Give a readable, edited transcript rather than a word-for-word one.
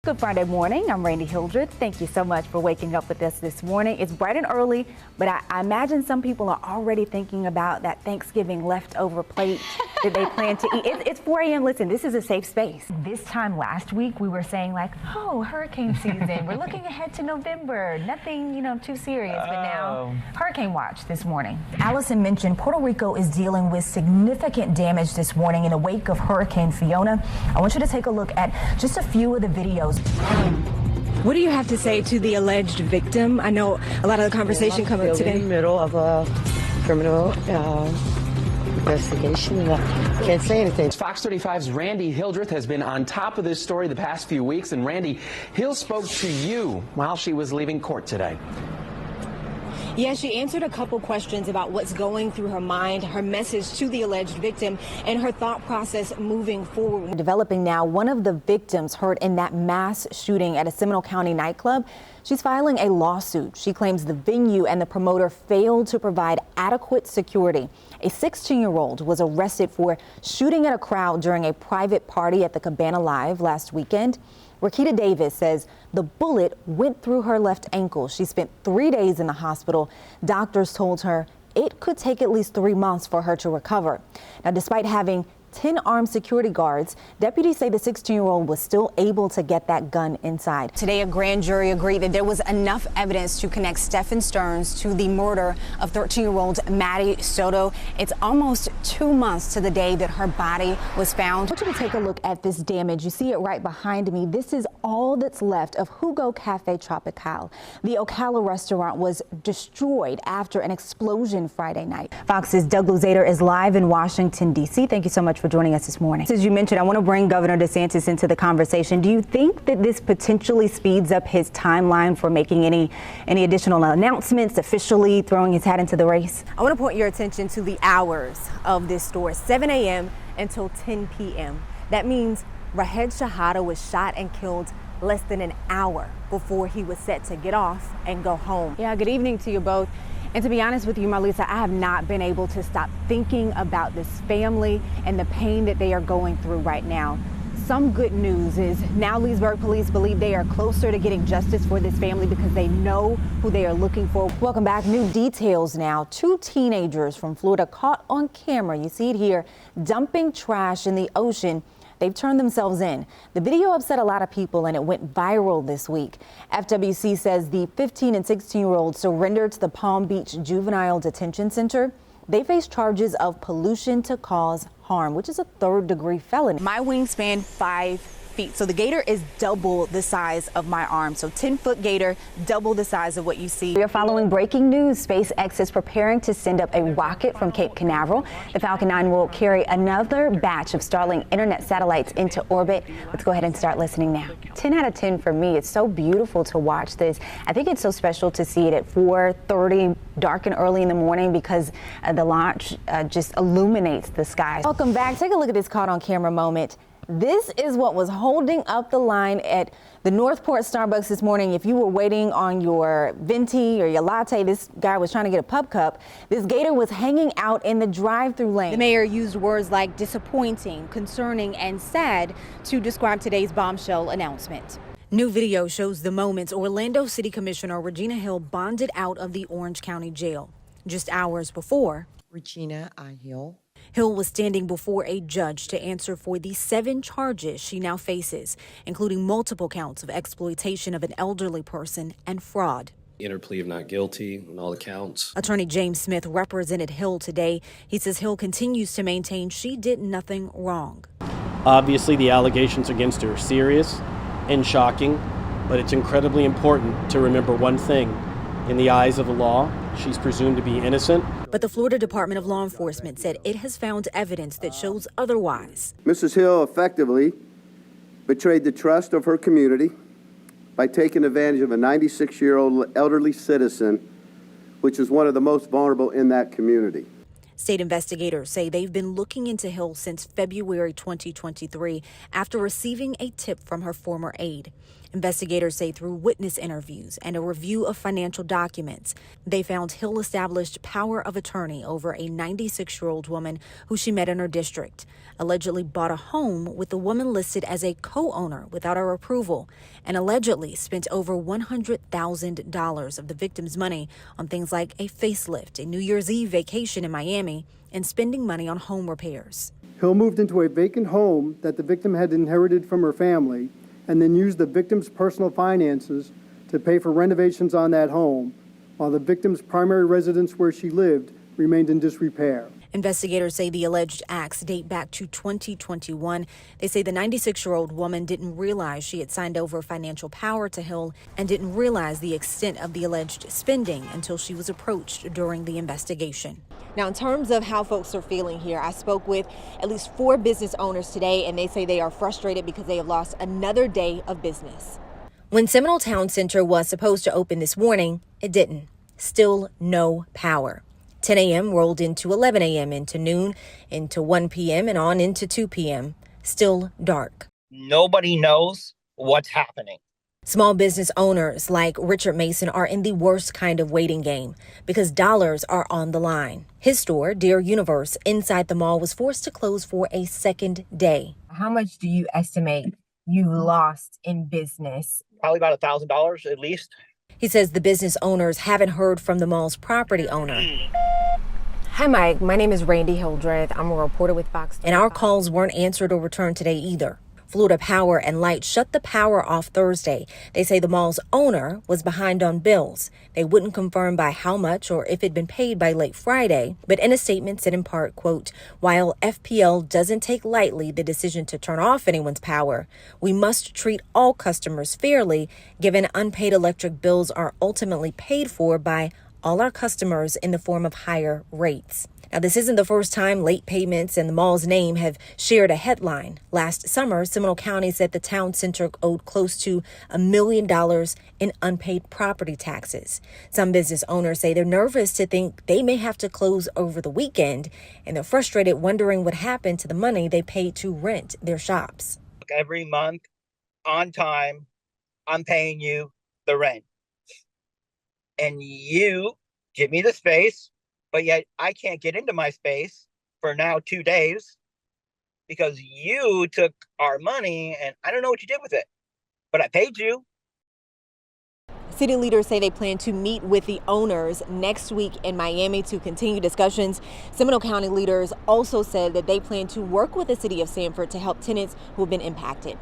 Good Friday morning. I'm Randi Hildreth. Thank you so much for waking up with us this morning. It's bright and early, but I imagine some people are already thinking about that Thanksgiving leftover plate that they plan to eat. It's 4 a.m. Listen, this is a safe space. This time last week, we were saying like, oh, hurricane season. We're looking ahead to November. Nothing, too serious. But now, hurricane watch this morning. Allison mentioned Puerto Rico is dealing with significant damage this morning in the wake of Hurricane Fiona. I want you to take a look at just a few of the videos. What do you have to say to the alleged victim? I know a lot of the conversation coming up today. In the middle of a criminal investigation. Can't say anything. Fox 35's Randi Hildreth has been on top of this story the past few weeks, and Randi, Hill spoke to you while she was leaving court today. Yeah, she answered a couple questions about what's going through her mind, her message to the alleged victim, and her thought process moving forward. Developing now, one of the victims hurt in that mass shooting at a Seminole County nightclub, she's filing a lawsuit. She claims the venue and the promoter failed to provide adequate security. A 16-year-old was arrested for shooting at a crowd during a private party at the Cabana Live last weekend. Rakita Davis says the bullet went through her left ankle. She spent 3 days in the hospital. Doctors told her it could take at least 3 months for her to recover. Now, despite having 10 armed security guards, deputies say the 16-year-old was still able to get that gun inside. Today, a grand jury agreed that there was enough evidence to connect Stephen Stearns to the murder of 13-year-old Maddie Soto. It's almost 2 months to the day that her body was found. I want you to take a look at this damage. You see it right behind me. This is all that's left of Hugo Cafe Tropical. The Ocala restaurant was destroyed after an explosion Friday night. Fox's Doug Luzader is live in Washington, D.C. Thank you so much for joining us this morning. As you mentioned, I want to bring Governor DeSantis into the conversation. Do you think that this potentially speeds up his timeline for making any additional announcements, officially throwing his hat into the race? I want to point your attention to the hours of this story, 7 a.m. until 10 p.m. That means Rahed Shahada was shot and killed less than an hour before he was set to get off and go home. Yeah, good evening to you both. And to be honest with you, Marlisa, I have not been able to stop thinking about this family and the pain that they are going through right now. Some good news is now Leesburg police believe they are closer to getting justice for this family because they know who they are looking for. Welcome back. New details now. 2 teenagers from Florida caught on camera. You see it here, dumping trash in the ocean. They've turned themselves in. The video upset a lot of people and it went viral this week. FWC says the 15 and 16-year-olds surrendered to the Palm Beach Juvenile Detention Center. They face charges of pollution to cause harm, which is a 3rd-degree felony. My wingspan 5 feet. So the gator is double the size of my arm. So 10-foot gator, double the size of what you see. We are following breaking news. SpaceX is preparing to send up a rocket from Cape Canaveral. The Falcon 9 will carry another batch of Starlink internet satellites into orbit. Let's go ahead and start listening now. 10 out of 10 for me. It's so beautiful to watch this. I think it's so special to see it at 4:30, dark and early in the morning, because the launch just illuminates the skies. Welcome back. Take a look at this caught on camera moment. This is what was holding up the line at the Northport Starbucks this morning. If you were waiting on your venti or your latte, this guy was trying to get a pup cup. This gator was hanging out in the drive-through lane. The mayor used words like disappointing, concerning, and sad to describe today's bombshell announcement. New video shows the moments Orlando City Commissioner Regina Hill bonded out of the Orange County Jail. Just hours before, Regina Hill. Hill was standing before a judge to answer for the 7 charges she now faces, including multiple counts of exploitation of an elderly person and fraud. Entered plea of not guilty on all accounts. Attorney James Smith represented Hill today. He says Hill continues to maintain she did nothing wrong. Obviously, the allegations against her are serious and shocking, but it's incredibly important to remember one thing. In the eyes of the law, she's presumed to be innocent. But the Florida Department of Law Enforcement said it has found evidence that shows otherwise. Mrs. Hill effectively betrayed the trust of her community by taking advantage of a 96-year-old elderly citizen, which is one of the most vulnerable in that community. State investigators say they've been looking into Hill since February 2023 after receiving a tip from her former aide. Investigators say through witness interviews and a review of financial documents, they found Hill established power of attorney over a 96-year-old woman who she met in her district, allegedly bought a home with the woman listed as a co-owner without her approval, and allegedly spent over $100,000 of the victim's money on things like a facelift, a New Year's Eve vacation in Miami, and spending money on home repairs. Hill moved into a vacant home that the victim had inherited from her family and then used the victim's personal finances to pay for renovations on that home, while the victim's primary residence where she lived remained in disrepair. Investigators say the alleged acts date back to 2021. They say the 96-year-old woman didn't realize she had signed over financial power to Hill and didn't realize the extent of the alleged spending until she was approached during the investigation. Now, in terms of how folks are feeling here, I spoke with at least 4 business owners today, and they say they are frustrated because they have lost another day of business. When Seminole Town Center was supposed to open this morning, it didn't. Still no power. 10 a.m. rolled into 11 a.m., into noon, into 1 p.m., and on into 2 p.m. Still dark. Nobody knows what's happening. Small business owners like Richard Mason are in the worst kind of waiting game because dollars are on the line. His store, Dear Universe, inside the mall was forced to close for a second day. How much do you estimate you lost in business? Probably about $1,000 at least. He says the business owners haven't heard from the mall's property owner. Hi, Mike. My name is Randi Hildreth. I'm a reporter with Fox. And our calls weren't answered or returned today either. Florida Power and Light shut the power off Thursday. They say the mall's owner was behind on bills. They wouldn't confirm by how much or if it'd been paid by late Friday, but in a statement said in part, quote, while FPL doesn't take lightly the decision to turn off anyone's power, we must treat all customers fairly, given unpaid electric bills are ultimately paid for by all our customers in the form of higher rates. Now, this isn't the first time late payments and the mall's name have shared a headline. Last summer, Seminole County said the town center owed close to $1 million in unpaid property taxes. Some business owners say they're nervous to think they may have to close over the weekend, and they're frustrated wondering what happened to the money they paid to rent their shops. Every month, on time, I'm paying you the rent. And you give me the space, but yet I can't get into my space for now 2 days because you took our money and I don't know what you did with it, but I paid you. City leaders say they plan to meet with the owners next week in Miami to continue discussions. Seminole County leaders also said that they plan to work with the city of Sanford to help tenants who have been impacted.